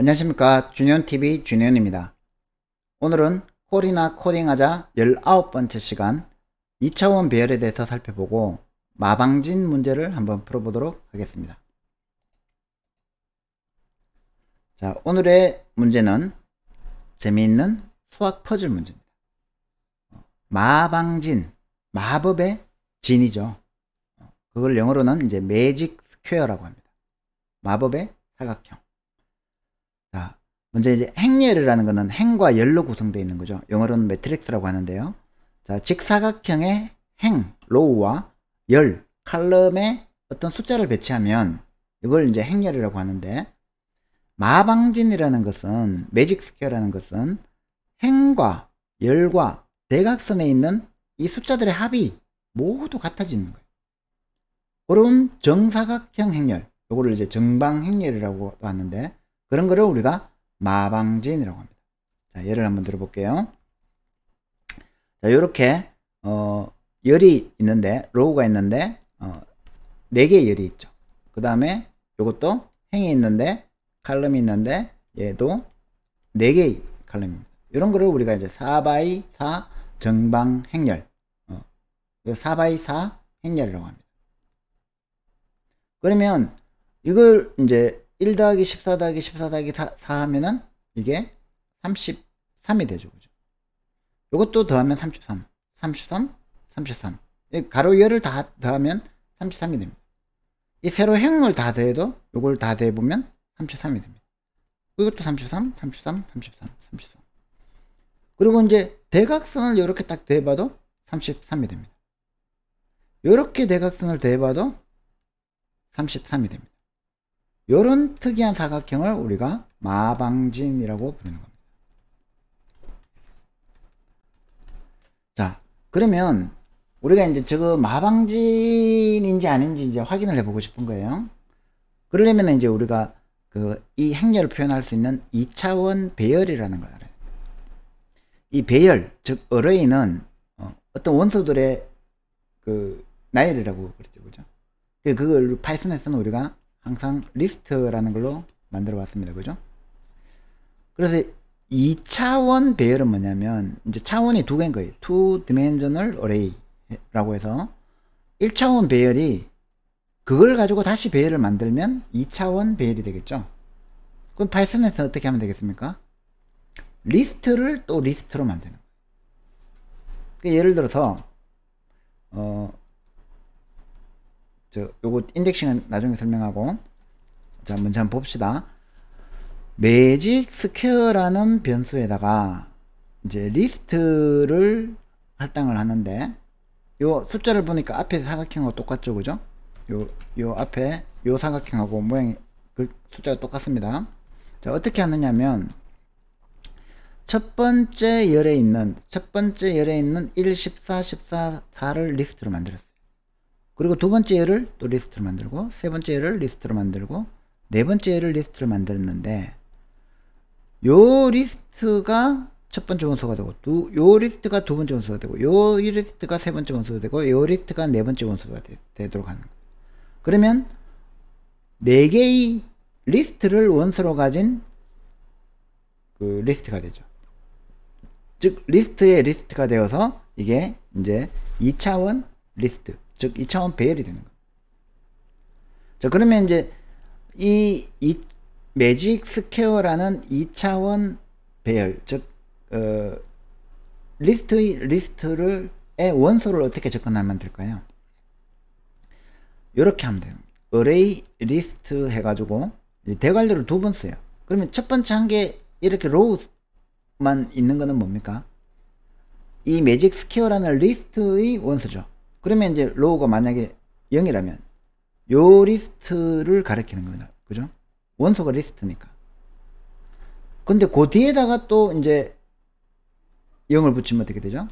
안녕하십니까. 준현TV 준현입니다. 오늘은 콜이나 코딩하자 19번째 시간 2차원 배열에 대해서 살펴보고 마방진 문제를 한번 풀어보도록 하겠습니다. 자, 오늘의 문제는 재미있는 수학 퍼즐 문제입니다. 마방진, 마법의 진이죠. 그걸 영어로는 이제 매직 스퀘어라고 합니다. 마법의 사각형. 자, 먼저 이제 행열이라는 것은 행과 열로 구성되어 있는 거죠. 영어로는 매트릭스라고 하는데요. 자, 직사각형의 행, 로우와 열, 칼럼에 어떤 숫자를 배치하면 이걸 이제 행열이라고 하는데, 마방진이라는 것은, 매직 스퀘어라는 것은 행과 열과 대각선에 있는 이 숫자들의 합이 모두 같아지는 거예요. 그런 정사각형 행열, 이거를 이제 정방행열이라고 하는데, 그런 거를 우리가 마방진이라고 합니다. 자, 예를 한번 들어볼게요. 자, 요렇게 열이 있는데, 로우가 있는데 4개의 열이 있죠. 그 다음에 요것도 행이 있는데 칼럼이 있는데 얘도 4개의 칼럼입니다. 이런 거를 우리가 이제 4x4 정방행열, 4x4 행열이라고 합니다. 그러면 이걸 이제 1 더하기 14 더하기 14 더하기 4 하면은 이게 33이 되죠. 그죠? 요것도 더하면 33, 33, 33. 가로 열을 다 더하면 33이 됩니다. 이 세로 행을 다 더해도 요걸 다 더해보면 33이 됩니다. 이것도 33, 33, 33, 33. 그리고 이제 대각선을 이렇게 딱 더해봐도 33이 됩니다. 요렇게 대각선을 더해봐도 33이 됩니다. 요런 특이한 사각형을 우리가 마방진이라고 부르는 겁니다. 자, 그러면 우리가 이제 저거 마방진인지 아닌지 이제 확인을 해보고 싶은 거예요. 그러려면 이제 우리가 이 행렬을 표현할 수 있는 2차원 배열이라는 걸 알아요. 이 배열, 즉 어레이는 어떤 원소들의 나열이라고 그랬죠, 그죠? 그걸 파이썬에서는 우리가 항상 리스트라는 걸로 만들어 왔습니다. 그죠? 그래서 2차원 배열은 뭐냐면, 이제 차원이 두 개인 거예요. 2dimensional array라고 해서 1차원 배열이 그걸 가지고 다시 배열을 만들면 2차원 배열이 되겠죠? 그럼 파이썬에서 어떻게 하면 되겠습니까? 리스트를 또 리스트로 만드는 거예요. 그러니까 예를 들어서 요거 인덱싱은 나중에 설명하고, 자, 먼저 한번 봅시다. 매직 스퀘어라는 변수에다가 이제 리스트를 할당을 하는데, 요 숫자를 보니까 앞에 사각형하고 똑같죠, 그죠? 요 앞에 요 사각형하고 모양이 숫자가 똑같습니다. 자, 어떻게 하느냐면, 첫 번째 열에 있는 1, 14, 14, 4를 리스트로 만들었어요. 그리고 두 번째 열을 또 리스트로 만들고, 세 번째 열을 리스트로 만들고, 네 번째 열을 리스트로 만들었는데, 요 리스트가 첫 번째 원소가 되고, 요 리스트가 두 번째 원소가 되고, 요 리스트가 세 번째 원소가 되고, 요 리스트가 네 번째 원소가 되도록 하는 거예요. 그러면 네 개의 리스트를 원소로 가진 리스트가 되죠. 즉 리스트의 리스트가 되어서 이게 이제 2차원 리스트, 즉 2차원 배열이 되는 거예요. 자, 그러면 이제 이 매직 스퀘어라는 2차원 배열, 즉 리스트의 원소를 어떻게 접근하면 될까요? 이렇게 하면 돼요. array 리스트 해가지고 대괄호를 두 번 써요. 그러면 첫 번째 한 개 이렇게 로우만 있는 거는 뭡니까? 이 매직 스퀘어라는 리스트의 원소죠. 그러면 이제 로우가 만약에 0이라면 요 리스트를 가리키는 겁니다. 그죠? 원소가 리스트니까. 근데 그 뒤에다가 또 이제 0을 붙이면 어떻게 되죠?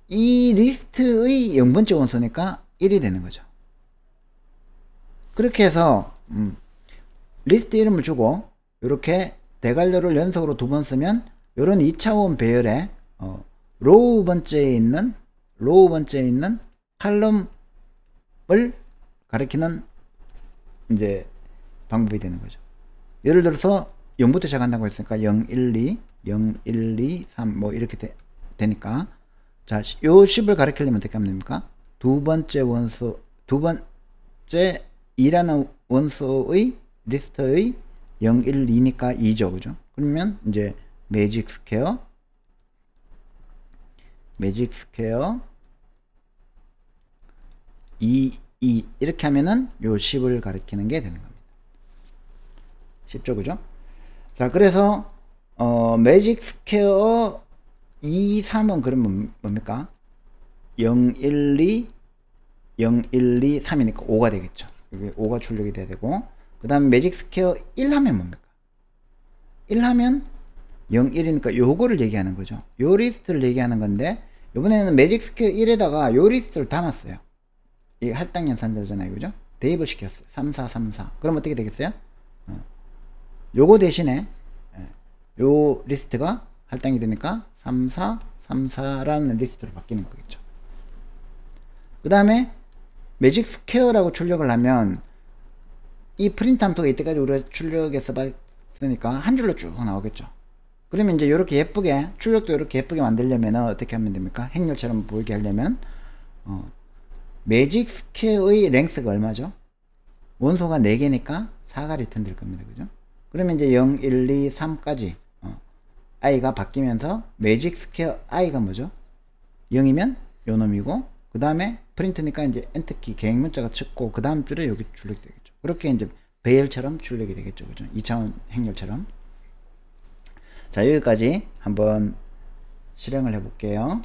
이 리스트의 0번째 원소니까 1이 되는 거죠. 그렇게 해서 리스트 이름을 주고 이렇게 대괄호를 연속으로 두 번 쓰면 이런 2차원 배열에 로우 번째에 있는 칼럼을 가리키는 이제 방법이 되는 거죠. 예를 들어서 0부터 시작한다고 했으니까 0, 1, 2, 0, 1, 2, 3 뭐 이렇게 되니까 자, 요 10을 가리키려면 어떻게 하면 됩니까? 두 번째 2라는 원소의 리스트의 0, 1, 2니까 2죠. 그죠? 그러면 이제 매직 스퀘어 2, 2 이렇게 하면은 요 10을 가리키는 게 되는 겁니다. 쉽죠? 그죠? 자, 그래서 매직 스퀘어 2, 3은 그러면 뭡니까? 0, 1, 2 0, 1, 2, 3이니까 5가 되겠죠. 여기 5가 출력이 돼야 되고, 그 다음에 매직 스퀘어 1 하면 뭡니까? 1 하면 0, 1이니까 요거를 얘기하는 거죠. 요 리스트를 얘기하는 건데, 이번에는 매직 스퀘어 1에다가 요 리스트를 담았어요. 이 할당 연산자잖아요. 그죠? 대입을 시켰어요. 3, 4, 3, 4. 그럼 어떻게 되겠어요? 요거 대신에 요 리스트가 할당이 되니까 3, 4, 3, 4라는 리스트로 바뀌는 거겠죠. 그 다음에 매직 스퀘어라고 출력을 하면 이 프린트 함수가 이때까지 우리가 출력해서 봤으니까 한 줄로 쭉 나오겠죠. 그러면 이제 이렇게 예쁘게 출력도 이렇게 예쁘게 만들려면 어떻게 하면 됩니까? 행렬처럼 보이게 하려면 매직 스퀘어의 랭스가 얼마죠? 원소가 4개니까 4가 리턴 될 겁니다. 그죠? 그러면 이제 0, 1, 2, 3까지 i가 바뀌면서 매직 스퀘어 i가 뭐죠? 0이면 요 놈이고 그 다음에 프린트니까 이제 엔터키 계획 문자가 찍고 그 다음 줄에 여기 출력이 되겠죠. 그렇게 이제 배열처럼 출력이 되겠죠. 그죠? 2차원 행렬처럼. 자, 여기까지 한번 실행을 해 볼게요.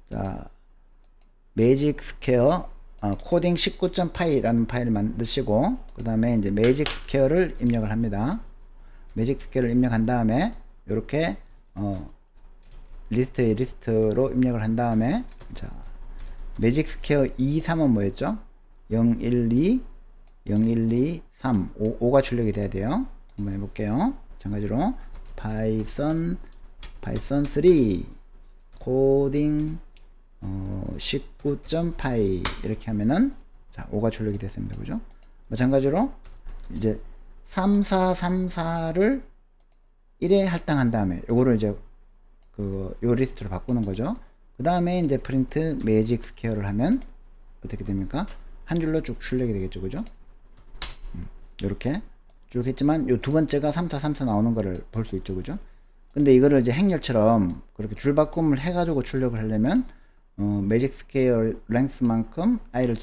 자, 매직 스퀘어 코딩 19.py라는 파일을 만드시고 그 다음에 이제 매직 스퀘어를 입력을 합니다. 매직 스퀘어를 입력한 다음에 이렇게 리스트의 리스트로 입력을 한 다음에 자, 매직 스퀘어 2, 3은 뭐였죠? 0, 1, 2, 0, 1, 2, 3, 5가 출력이 돼야 돼요. 한번 해볼게요. 마찬가지로 파이썬 3 코딩 19.py 이렇게 하면은 자 5가 출력이 됐습니다. 그죠? 마찬가지로 이제 3434를 1에 할당한 다음에 요거를 이제 요 리스트로 바꾸는 거죠. 그 다음에 이제 프린트 매직 스퀘어를 하면 어떻게 됩니까? 한 줄로 쭉 출력이 되겠죠. 그죠? 요렇게 쭉 했지만 요 두 번째가 3434 나오는 거를 볼 수 있죠. 그죠? 근데 이거를 이제 행렬처럼 그렇게 줄 바꿈을 해가지고 출력을 하려면 매직 스퀘어 랭스만큼 i를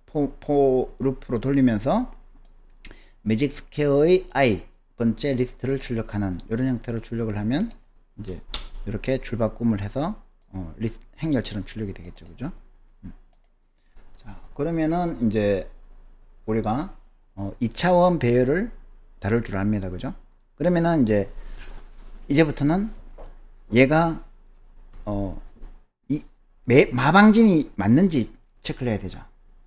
for 루프로 돌리면서 매직 스퀘어의 i 번째 리스트를 출력하는 이런 형태로 출력을 하면 이제 이렇게 줄 바꿈을 해서 행렬처럼 출력이 되겠죠. 그죠? 자, 그러면은 이제 우리가 2차원 배열을 다룰 줄 압니다. 그죠? 그러면은 이제부터는 얘가 마방진이 맞는지 체크를 해야 되죠.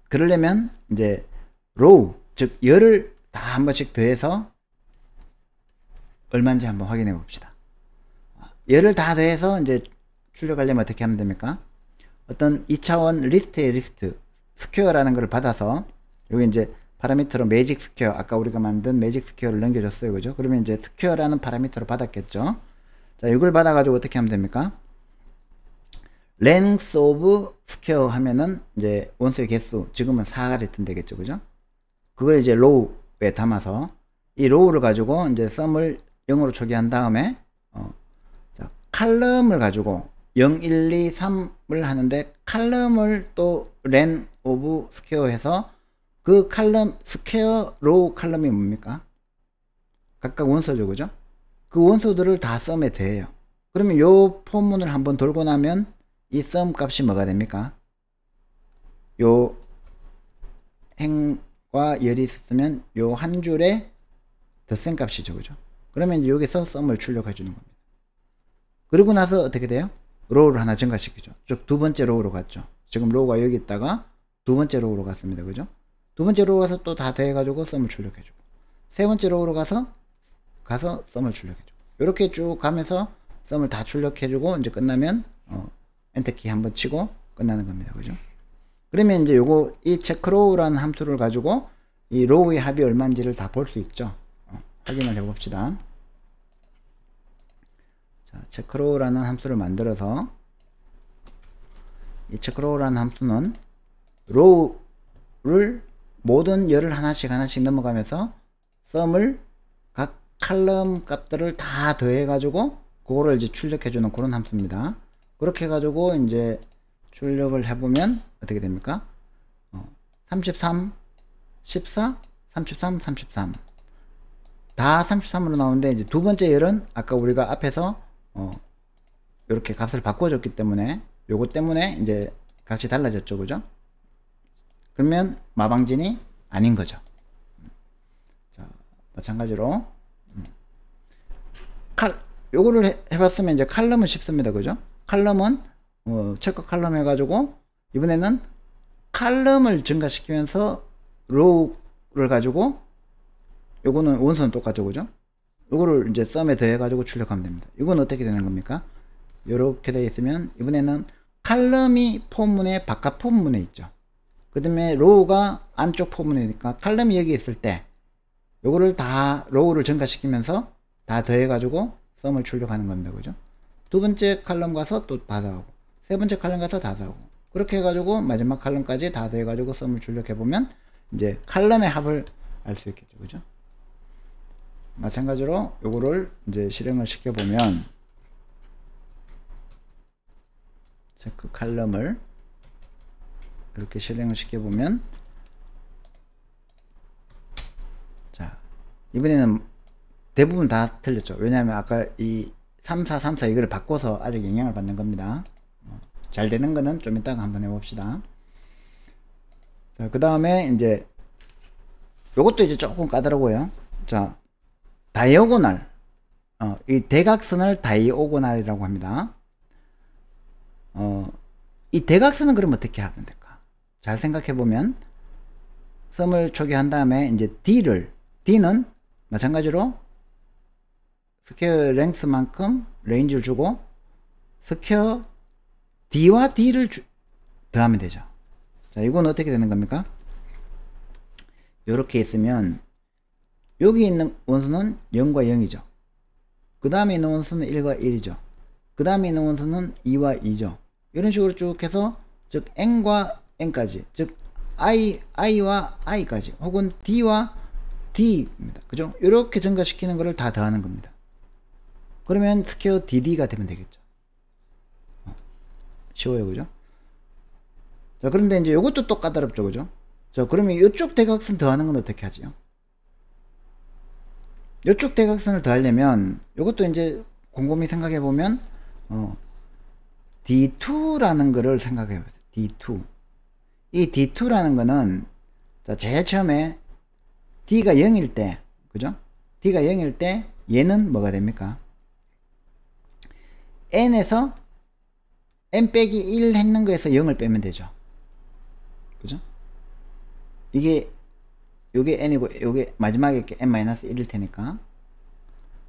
그러려면 이제 로우 즉 열을 다 한 번씩 더해서 얼마인지 한번 확인해 봅시다. 열을 다 더해서 이제 출력하려면 어떻게 하면 됩니까? 어떤 2차원 리스트의 리스트 스퀘어라는 걸 받아서 여기 이제 파라미터로 매직 스퀘어 아까 우리가 만든 매직 스퀘어를 넘겨줬어요. 그죠? 그러면 이제 스퀘어라는 파라미터로 받았겠죠. 자, 이걸 받아가지고 어떻게 하면 됩니까? length of square 하면은 이제 원소의 개수 지금은 4가 리턴 되겠죠. 그죠? 그걸 이제 row에 담아서 이 row를 가지고 이제 sum을 0으로 초기한 다음에 자, 칼럼을 가지고 0, 1, 2, 3을 하는데 칼럼을 또 len of square 해서 그 칼럼 스퀘어 로우 칼럼이 뭡니까? 각각 원소죠. 그죠? 그 원소들을 다 썸에 더해요. 그러면 요 포문을 한번 돌고 나면 이 썸 값이 뭐가 됩니까? 요 행과 열이 있으면 요 한 줄에 덧셈 값이죠. 그죠? 그러면 이제 여기서 썸을 출력해 주는 겁니다. 그리고 나서 어떻게 돼요? 로우를 하나 증가시키죠. 쭉 두 번째 로우로 갔죠. 지금 로우가 여기 있다가 두 번째 로우로 갔습니다. 그죠? 두 번째 로우 가서 또 다 더해가지고 썸을 출력해주고 세 번째 로우로 가서 썸을 출력해주고 이렇게 쭉 가면서 썸을 다 출력해주고 이제 끝나면 엔터키 한번 치고 끝나는 겁니다. 그죠? 그러면 이제 요거 이 체크로우라는 함수를 가지고 이 로우의 합이 얼마인지를 다 볼 수 있죠. 확인을 해 봅시다. 자, 체크로우라는 함수를 만들어서 이 체크로우라는 함수는 로우를 모든 열을 하나씩 넘어가면서 썸을 각 칼럼 값들을 다 더해 가지고 그거를 이제 출력해 주는 그런 함수입니다. 그렇게 해 가지고 이제 출력을 해보면 어떻게 됩니까? 33, 14, 33, 33 다 33으로 나오는데, 이제 두 번째 열은 아까 우리가 앞에서 이렇게 값을 바꿔줬기 때문에 요거 때문에 이제 값이 달라졌죠, 그죠? 그러면 마방진이 아닌 거죠. 자, 마찬가지로 요거를 해봤으면 이제 칼럼은 쉽습니다, 그죠? 칼럼은 체크 칼럼 해가지고 이번에는 칼럼을 증가시키면서 로우를 가지고, 요거는 원소는 똑같죠, 그죠? 요거를 이제 썸에 더해 가지고 출력하면 됩니다. 이건 어떻게 되는 겁니까? 요렇게 되어 있으면 이번에는 칼럼이 포문에 바깥 포문에 있죠. 그 다음에 로우가 안쪽 포문이니까 칼럼이 여기 있을 때 요거를 다 로우를 증가시키면서 다 더해 가지고 썸을 출력하는 겁니다, 그죠? 두 번째 칼럼 가서 또 다 더하고, 세 번째 칼럼 가서 다 더하고, 그렇게 해 가지고 마지막 칼럼까지 다 더해 가지고 썸을 출력해 보면 이제 칼럼의 합을 알 수 있겠죠, 그죠? 마찬가지로 요거를 이제 실행을 시켜 보면 체크 칼럼을 이렇게 실행을 시켜 보면, 자, 이번에는 대부분 다 틀렸죠. 왜냐하면 아까 이 3434 이걸 바꿔서 아직 영향을 받는 겁니다. 잘 되는 거는 좀 이따가 한번 해봅시다. 자, 그 다음에 이제 요것도 이제 조금 까다로워요. 자, 다이오고날, 이 대각선을 다이오고날이라고 합니다. 이 대각선은 그럼 어떻게 하면 될까? 잘 생각해 보면 썸을 초기한 다음에 이제 D는 마찬가지로 스퀘어 랭스만큼 레인지를 주고 스퀘어 D와 D를 더하면 되죠. 자, 이건 어떻게 되는 겁니까? 이렇게 있으면 여기 있는 원수는 0과 0이죠. 그 다음에 있는 원수는 1과 1이죠. 그 다음에 있는 원수는 2와 2죠. 이런 식으로 쭉 해서, 즉 n과 n까지, 즉 i와 i까지, 혹은 d와 d입니다. 그죠? 이렇게 증가시키는 것을 다 더하는 겁니다. 그러면 스퀘어 dd가 되면 되겠죠. 쉬워요, 그죠? 자, 그런데 이제 이것도 또 까다롭죠, 그죠? 자, 그러면 이쪽 대각선 더하는 건 어떻게 하죠? 이쪽 대각선을 더하려면 이것도 이제 곰곰이 생각해 보면 D2라는 거를 생각해 보세요. D2. 이 D2라는 거는, 자, 제일 처음에 D가 0일 때, 그죠? D가 0일 때 얘는 뭐가 됩니까? N에서 N 빼기 1 했는 거에서 0을 빼면 되죠. 그죠? 요게 n이고 요게 마지막에 n-1일 테니까,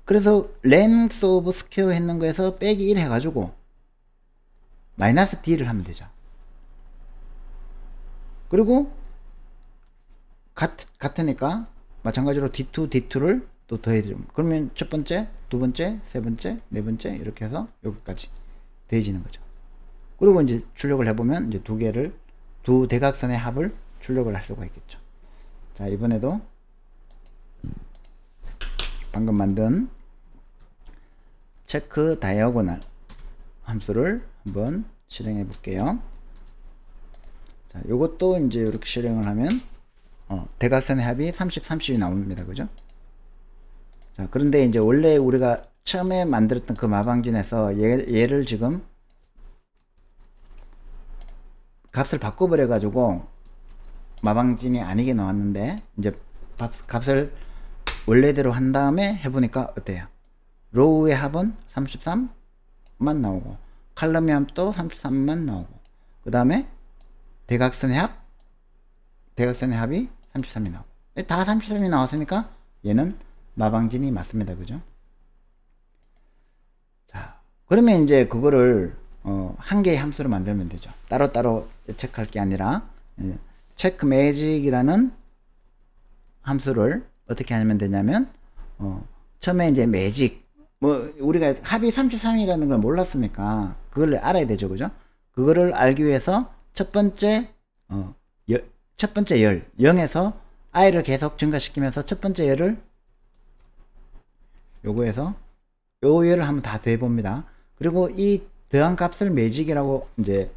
그래서 length of square 했는 거에서 빼기 1 해가지고 마이너스 d를 하면 되죠. 그리고 같으니까 마찬가지로 d2, d2를 또 더해주면, 그러면 첫 번째, 두 번째, 세 번째, 네 번째 이렇게 해서 여기까지 더해지는 거죠. 그리고 이제 출력을 해보면 이제 두 대각선의 합을 출력을 할 수가 있겠죠. 자, 이번에도 방금 만든 체크 다이어고널 함수를 한번 실행해 볼게요. 자, 요것도 이제 이렇게 실행을 하면 대각선의 합이 30, 30이 나옵니다. 그죠? 자, 그런데 이제 원래 우리가 처음에 만들었던 그 마방진에서 얘를 지금 값을 바꿔버려 가지고 마방진이 아니게 나왔는데, 이제 값을 원래대로 한 다음에 해보니까 어때요? 로우의 합은 33만 나오고 칼럼의 합도 33만 나오고, 그 다음에 대각선의 합이 33이 나오고, 다 33이 나왔으니까 얘는 마방진이 맞습니다. 그죠? 자, 그러면 이제 그거를 한 개의 함수로 만들면 되죠. 따로따로 체크할 게 아니라 체크 매직이라는 함수를 어떻게 하면 되냐면 처음에 이제 매직, 뭐, 우리가 합이 33이라는 걸 몰랐으니까, 그걸 알아야 되죠. 그죠? 그거를 알기 위해서 첫 번째, 첫 번째 열, 0에서 i를 계속 증가시키면서 첫 번째 열을 요거에서 요 열을 한번 다 더해봅니다. 그리고 이 더한 값을 매직이라고 이제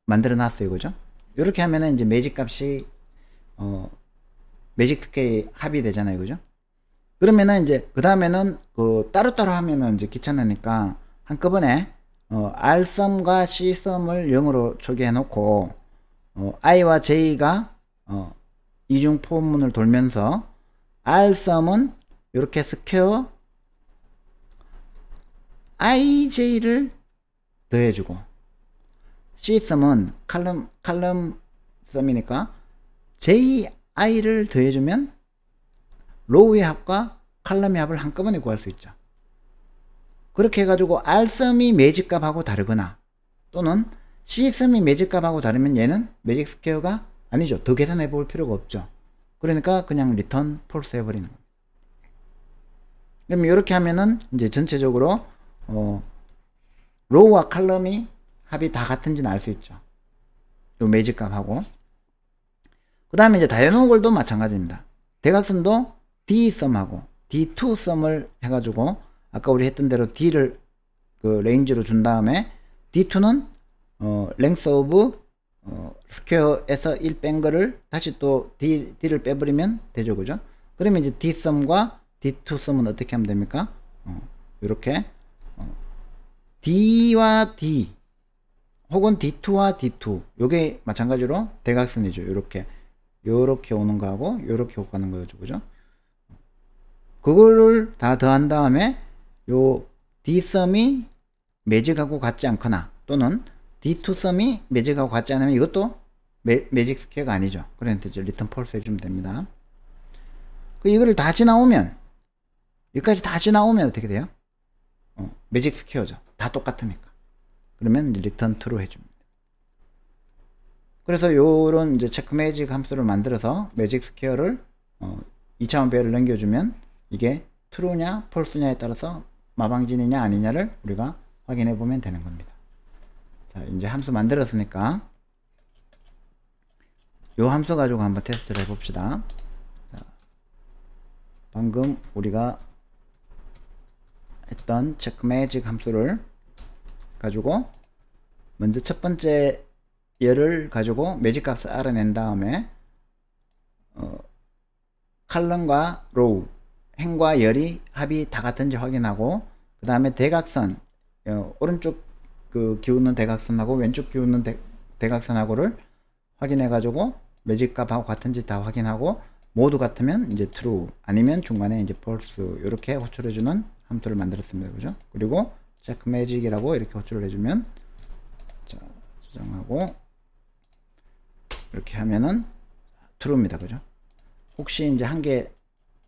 만들어 놨어요. 그죠? 이렇게 하면은 이제 매직 값이, 매직 스케일 합이 되잖아요. 그죠? 그러면은 이제 그 다음에는 그 따로따로 하면은 이제 귀찮으니까 한꺼번에 R썸과 C썸을 0으로 초기해 놓고 I와 J가 이중 포문을 돌면서 R썸은 이렇게 스퀘어 IJ를 더해주고 C썸은 칼럼 썸이니까 JI를 더해주면 로우의 합과 칼럼의 합을 한꺼번에 구할 수 있죠. 그렇게 해가지고 R썸이 매직값하고 다르거나 또는 C썸이 매직값하고 다르면 얘는 매직 스퀘어가 아니죠. 더 계산해 볼 필요가 없죠. 그러니까 그냥 리턴 폴스 해버리는 겁니다. 그럼 이렇게 하면은 이제 전체적으로 로우와 칼럼이 합이 다 같은지는 알 수 있죠. 또 매직값하고. 그 다음에 이제 다이아노글도 마찬가지입니다. 대각선도 D썸하고 D2썸을 해가지고 아까 우리 했던 대로 D를 그 레인지로 준 다음에 D2는 length of square에서 1 뺀 거를 다시 또 D를 빼버리면 되죠. 그죠? 그러면 이제 D썸과 D2썸은 어떻게 하면 됩니까? 이렇게 D와 D 혹은 D2와 D2 요게 마찬가지로 대각선이죠. 요렇게 오는 거하고 요렇게 가는 거죠. 그죠? 그거를 다 더한 다음에 요 D썸이 매직하고 같지 않거나 또는 D2썸이 매직하고 같지 않으면 이것도 매직 스퀘어가 아니죠. 그래서 이제 리턴 폴스 해주면 됩니다. 이거를 다 지나오면 여기까지 다 지나오면 어떻게 돼요? 매직 스퀘어죠. 다 똑같으니까. 그러면 이제 리턴 트루 해줍니다. 그래서 요런 이제 체크 매직 함수를 만들어서 매직 스퀘어를 2차원 배열을 넘겨주면 이게 트루냐 폴스냐에 따라서 마방진이냐 아니냐를 우리가 확인해 보면 되는 겁니다. 자, 이제 함수 만들었으니까 요 함수 가지고 한번 테스트를 해 봅시다. 자, 방금 우리가 했던 체크 매직 함수를 가지고 먼저 첫 번째 열을 가지고 매직 값을 알아낸 다음에 칼럼과 로우 행과 열이 합이 다 같은지 확인하고 그 다음에 대각선 오른쪽 그 기우는 대각선하고 왼쪽 기우는 대각선하고를 확인해 가지고 매직 값하고 같은지 다 확인하고 모두 같으면 이제 true 아니면 중간에 이제 false 이렇게 호출해 주는 함수를 만들었습니다. 그죠? 그리고 체크 매직이라고 이렇게 호출을 해주면 자 저장하고 이렇게 하면은 true입니다. 그죠? 혹시 이제 한 개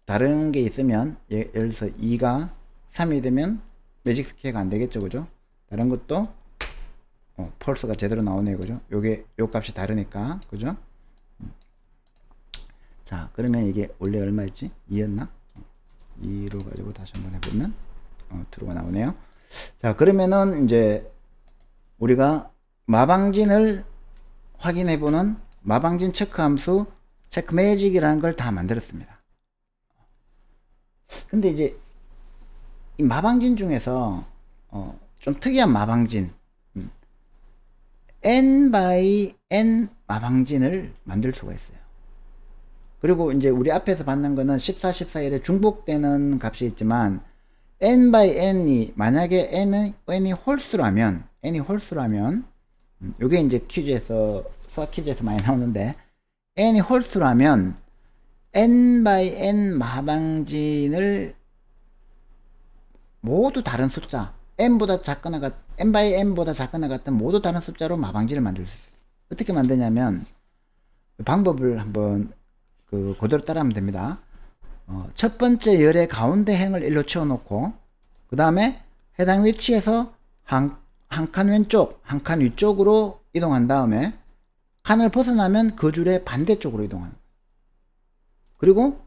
다른 게 있으면 예를 들어서 2가 3이 되면 매직 스퀘어가 안 되겠죠. 그죠? 다른 것도 펄스가 제대로 나오네요. 그죠? 요게 요 값이 다르니까. 그죠? 자, 그러면 이게 원래 얼마였지? 2였나? 2로 가지고 다시 한번 해보면 true가 나오네요. 자, 그러면은 이제 우리가 마방진을 확인해보는 마방진 체크 함수 체크 매직이라는 걸 다 만들었습니다. 근데 이제 이 마방진 중에서 좀 특이한 마방진 n by n 마방진을 만들 수가 있어요. 그리고 이제 우리 앞에서 봤는 거는 14, 14일에 중복되는 값이 있지만 n by n이 만약에 n이 홀수라면 요게 이제 퀴즈에서 수학 퀴즈에서 많이 나오는데 n이 홀수라면 n by n 마방진을 모두 다른 숫자 n보다 작거나 n by n보다 작거나 같은 모두 다른 숫자로 마방진을 만들 수 있어요. 어떻게 만드냐면 방법을 한번 그대로 따라하면 됩니다. 첫 번째 열의 가운데 행을 1로 채워놓고 그 다음에 해당 위치에서 한 칸 왼쪽 한 칸 위쪽으로 이동한 다음에 칸을 벗어나면 그 줄의 반대쪽으로 이동하는 거예요. 그리고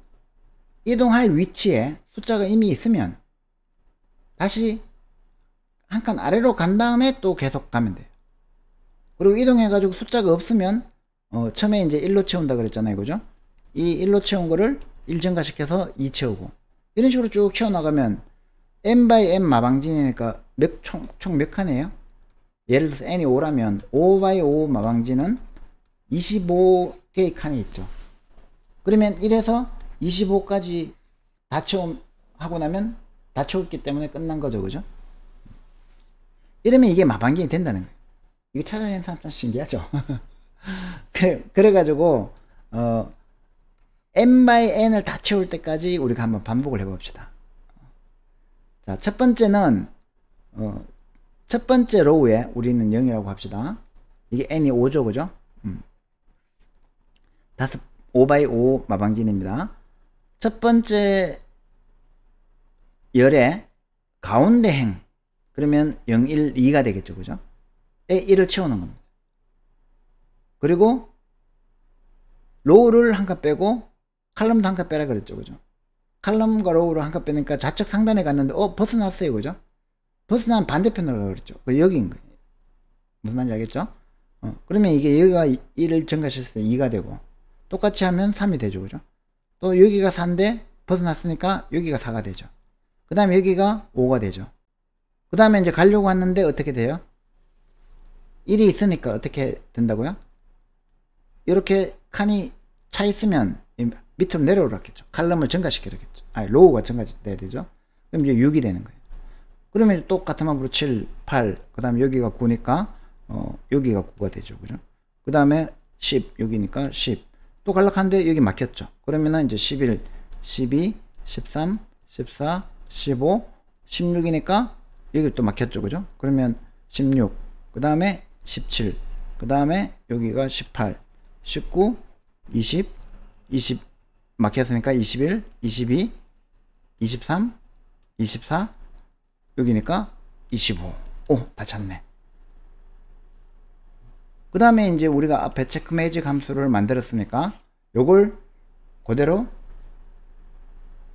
이동할 위치에 숫자가 이미 있으면 다시 한 칸 아래로 간 다음에 또 계속 가면 돼요. 그리고 이동해 가지고 숫자가 없으면 처음에 이제 1로 채운다 그랬잖아요, 그죠? 이 1로 채운 거를 1 증가시켜서 2 채우고 이런 식으로 쭉 채워나가면 n by n 마방진이니까 총 몇 칸이에요? 예를 들어서 n이 5라면 5 by 5 마방진은 25개의 칸이 있죠. 그러면 1에서 25까지 다 하고 나면 다 채웠기 때문에 끝난 거죠, 그죠? 이러면 이게 마방진이 된다는 거예요. 이거 찾아내는 사람 참 신기하죠. 그래가지고 n by n을 다 채울 때까지 우리가 한번 반복을 해봅시다. 자, 첫 번째는 첫 번째 로우에 우리는 0이라고 합시다. 이게 n이 5죠, 그죠? 5 by 5 마방진입니다. 첫 번째 열의 가운데 행, 그러면 0, 1, 2가 되겠죠, 그죠? 에 1을 채우는 겁니다. 그리고 로우를 한 칸 빼고 칼럼도 한 칸 빼라 그랬죠, 그죠? 칼럼과 로우를 한 칸 빼니까 좌측 상단에 갔는데 벗어났어요, 그죠? 벗어난 반대편으로 그랬죠. 여기인 거예요. 무슨 말인지 알겠죠? 그러면 이게 여기가 1을 증가시켰을 때 2가 되고 똑같이 하면 3이 되죠, 그죠? 또 여기가 4인데 벗어났으니까 여기가 4가 되죠. 그 다음에 여기가 5가 되죠. 그 다음에 이제 가려고 하는데 어떻게 돼요? 1이 있으니까 어떻게 된다고요? 이렇게 칸이 차 있으면 밑으로 내려오라겠죠. 칼럼을 증가시키라겠죠. 아니, 로우가 증가돼야 되죠. 그럼 이제 6이 되는 거예요. 그러면 똑같은 방법으로 7, 8, 그 다음에 여기가 9니까 여기가 9가 되죠, 그죠? 그 다음에 10, 여기니까 10. 또 갈락하는데 여기 막혔죠. 그러면은 이제 11, 12, 13, 14, 15, 16이니까 여기 또 막혔죠, 그죠? 그러면 16, 그 다음에 17, 그 다음에 여기가 18, 19, 20, 20 막혔으니까 21, 22, 23, 24, 여기니까 25. 오, 다 찼네. 그 다음에 이제 우리가 앞에 체크 매직 함수를 만들었으니까 요걸 그대로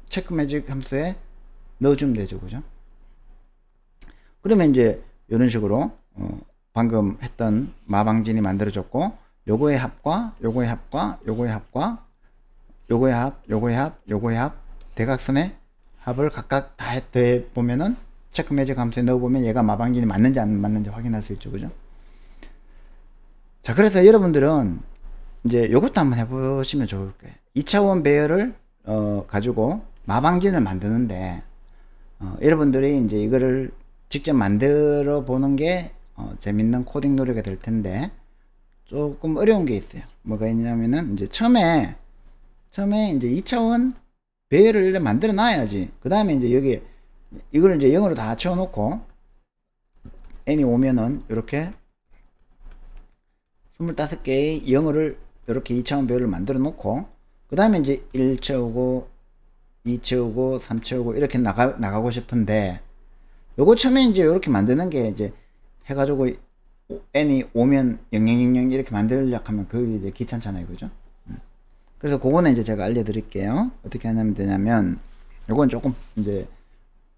체크 매직 함수에 넣어주면 되죠, 그죠? 그러면 이제 이런 식으로 방금 했던 마방진이 만들어졌고, 요거의 합과 요거의 합과 요거의 합과 요거의 합, 요거의 합, 요거의 합, 대각선의 합을 각각 다 더해 보면은 체크 매직 함수에 넣어보면 얘가 마방진이 맞는지 안 맞는지 확인할 수 있죠, 그죠? 자, 그래서 여러분들은 이제 요것도 한번 해보시면 좋을 거예요. 2차원 배열을 가지고 마방진을 만드는데 여러분들이 이제 이거를 직접 만들어 보는 게 재밌는 코딩 놀이가 될 텐데 조금 어려운 게 있어요. 뭐가 있냐면은 이제 처음에 이제 2차원 배열을 이렇게 만들어 놔야지. 그 다음에 이제 여기 이걸 이제 0으로 다 채워 놓고 n이 오면은 이렇게 25개의 0을 이렇게 2차원 배열을 만들어 놓고 그 다음에 이제 1 채우고 2 채우고 3 채우고 이렇게 나가고 싶은데 요거 처음에 이제 이렇게 만드는 게 이제 해가지고 n이 오면 0000 이렇게 만들려고 하면 그게 이제 귀찮잖아요, 그죠? 그래서 그거는 이제 제가 알려드릴게요. 어떻게 하냐면 되냐면 요건 조금 이제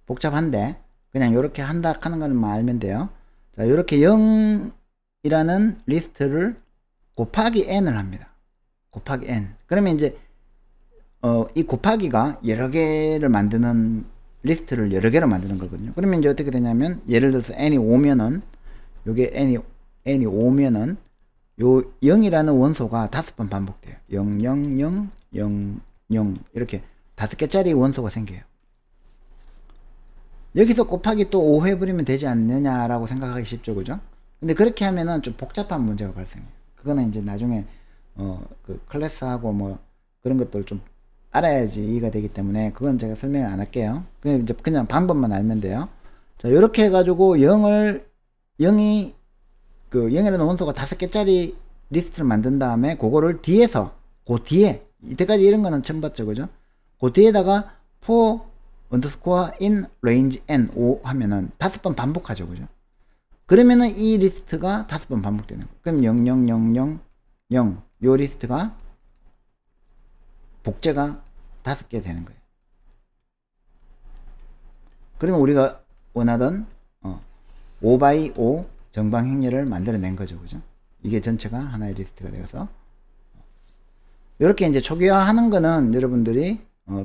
복잡한데 그냥 이렇게 한다 하는 것만 알면 돼요. 자, 이렇게 0이라는 리스트를 곱하기 n을 합니다. 곱하기 n. 그러면 이제 이 곱하기가 여러 개를 만드는 리스트를 여러 개로 만드는 거거든요. 그러면 이제 어떻게 되냐면 예를 들어서 n이 오면은 요게 n이 오면은 요 0이라는 원소가 5번 반복돼요. 0, 0, 0, 0, 0 이렇게 5개짜리 원소가 생겨요. 여기서 곱하기 또 5 해버리면 되지 않느냐라고 생각하기 쉽죠, 그죠? 근데 그렇게 하면은 좀 복잡한 문제가 발생해요. 그거는 이제 나중에 그 클래스하고 뭐 그런 것들 좀 알아야지 이해가 되기 때문에 그건 제가 설명을 안 할게요. 그냥 방법만 알면 돼요. 자, 이렇게 해가지고 0이라는 원소가 5개짜리 리스트를 만든 다음에 그거를 뒤에서 그 뒤에 이때까지 이런 거는 처음 봤죠, 그죠? 그 뒤에다가 for underscore in range n 5 하면은 5번 반복하죠, 그죠? 그러면은 이 리스트가 5번 반복되는 거예요. 그럼 0, 0, 0, 0, 0 요 리스트가 복제가 5개 되는 거예요. 그러면 우리가 원하던 5x5 정방 행렬을 만들어낸 거죠. 그죠? 이게 전체가 하나의 리스트가 되어서 이렇게 이제 초기화하는 거는 여러분들이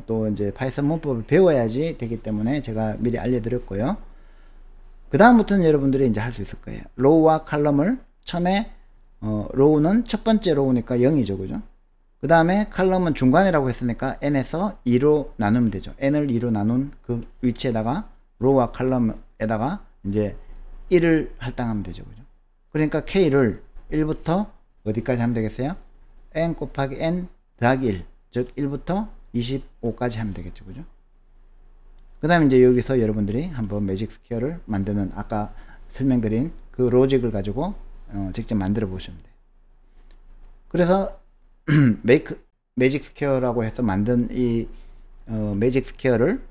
또 이제 파이썬 문법을 배워야지 되기 때문에 제가 미리 알려드렸고요. 그 다음부터는 여러분들이 이제 할 수 있을 거예요. 로우와 칼럼을 처음에 로우는 첫 번째 로우니까 0이죠. 그죠? 그 다음에 칼럼은 중간이라고 했으니까 n에서 2로 나누면 되죠. n을 2로 나눈 그 위치에다가 로우와 칼럼에다가 이제 1을 할당하면 되죠. 그죠? 그러니까 k를 1부터 어디까지 하면 되겠어요? n 곱하기 n 더하기 1, 즉 1부터 25까지 하면 되겠죠. 그죠? 그 다음에 이제 여기서 여러분들이 한번 매직 스퀘어를 만드는 아까 설명드린 그 로직을 가지고 직접 만들어 보시면 돼요. 그래서 매직 스퀘어라고 해서 만든 이 매직 스퀘어를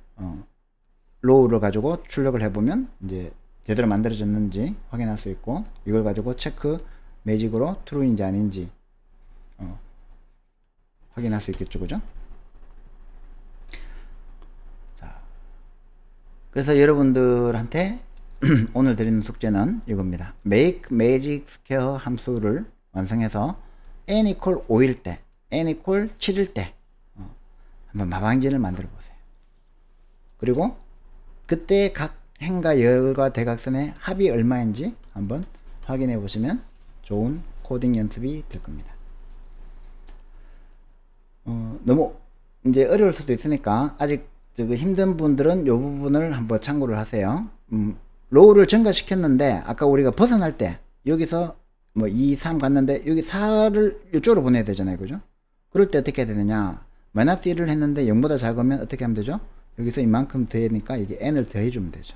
로우를 가지고 출력을 해보면 이제 제대로 만들어졌는지 확인할 수 있고, 이걸 가지고 체크 매직으로 트루인지 아닌지 확인할 수 있겠죠. 그죠? 자, 그래서 여러분들한테 오늘 드리는 숙제는 이겁니다. make magic square 함수를 완성해서 n equal 5일 때, n equal 7일 때 한번 마방진을 만들어 보세요. 그리고 그때 각 행과 열과 대각선의 합이 얼마인지 한번 확인해 보시면 좋은 코딩 연습이 될 겁니다. 너무 이제 어려울 수도 있으니까 아직 힘든 분들은 이 부분을 한번 참고를 하세요. 로우를 증가시켰는데 아까 우리가 벗어날 때 여기서 뭐 2, 3 갔는데 여기 4를 이쪽으로 보내야 되잖아요. 그죠? 그럴 때 어떻게 해야 되느냐, 마이너스 1을 했는데 0보다 작으면 어떻게 하면 되죠? 여기서 이만큼 더하니까 이게 n을 더해 주면 되죠.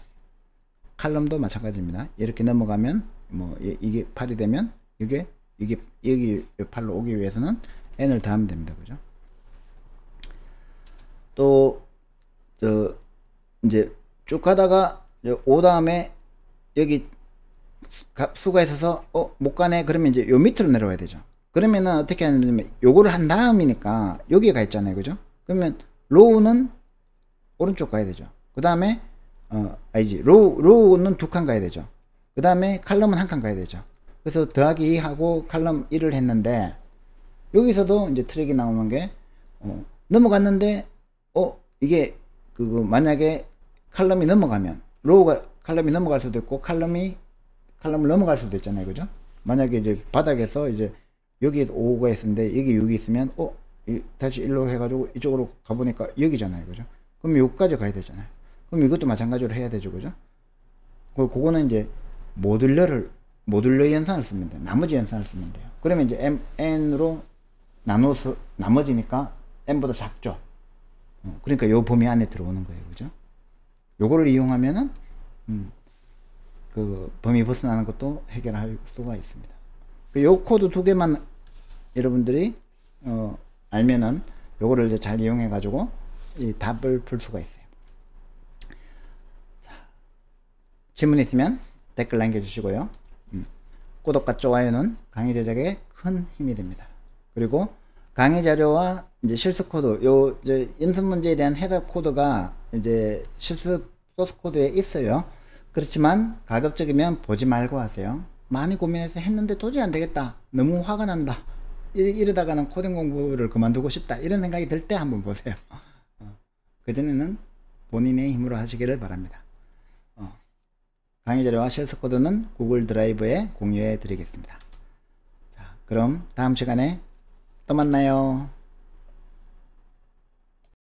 칼럼도 마찬가지입니다. 이렇게 넘어가면 뭐 이게 8이 되면 이게 여기 8로 오기 위해서는 n을 더하면 됩니다. 그죠? 또 이제 쭉 가다가 5 다음에 여기 수가 있어서 못 가네. 그러면 이제 요 밑으로 내려와야 되죠. 그러면은 어떻게 하냐면 요거를 한 다음이니까 여기가 있잖아요. 그죠? 그러면 로우는 오른쪽 가야 되죠. 그 다음에 아니지, 로우는 2칸 가야 되죠. 그 다음에 칼럼은 1칸 가야 되죠. 그래서 더하기 2하고 칼럼 1을 했는데 여기서도 이제 트랙이 나오는 게 넘어갔는데 이게 만약에 칼럼이 넘어가면 로우가 칼럼이 넘어갈 수도 있고 칼럼을 넘어갈 수도 있잖아요. 그죠? 만약에 이제 바닥에서 이제 여기에 5가 있었는데 여기 6이 있으면 다시 1로 해가지고 이쪽으로 가보니까 여기잖아요. 그죠? 그럼 여기까지 가야 되잖아요. 그럼 이것도 마찬가지로 해야 되죠. 그죠? 그거는 이제 모듈러 연산을 쓰면 돼요. 나머지 연산을 쓰면 돼요. 그러면 이제 n으로 나눠서 나머지니까 n보다 작죠. 그러니까 요 범위 안에 들어오는 거예요. 그죠? 요거를 이용하면은 그 범위 벗어나는 것도 해결할 수가 있습니다. 요 코드 2개만 여러분들이 알면은 요거를 이제 잘 이용해 가지고 이 답을 풀 수가 있어요. 자, 질문 있으면 댓글 남겨주시고요. 구독과 좋아요는 강의 제작에 큰 힘이 됩니다. 그리고 강의 자료와 이제 실습 코드, 이제 연습 문제에 대한 해답 코드가 이제 실습 소스 코드에 있어요. 그렇지만 가급적이면 보지 말고 하세요. 많이 고민해서 했는데 도저히 안 되겠다, 너무 화가 난다, 이러다가는 코딩 공부를 그만두고 싶다, 이런 생각이 들 때 한번 보세요. 그전에는 본인의 힘으로 하시기를 바랍니다. 강의 자료와 실습 코드는 구글 드라이브에 공유해 드리겠습니다. 자, 그럼 다음 시간에 또 만나요.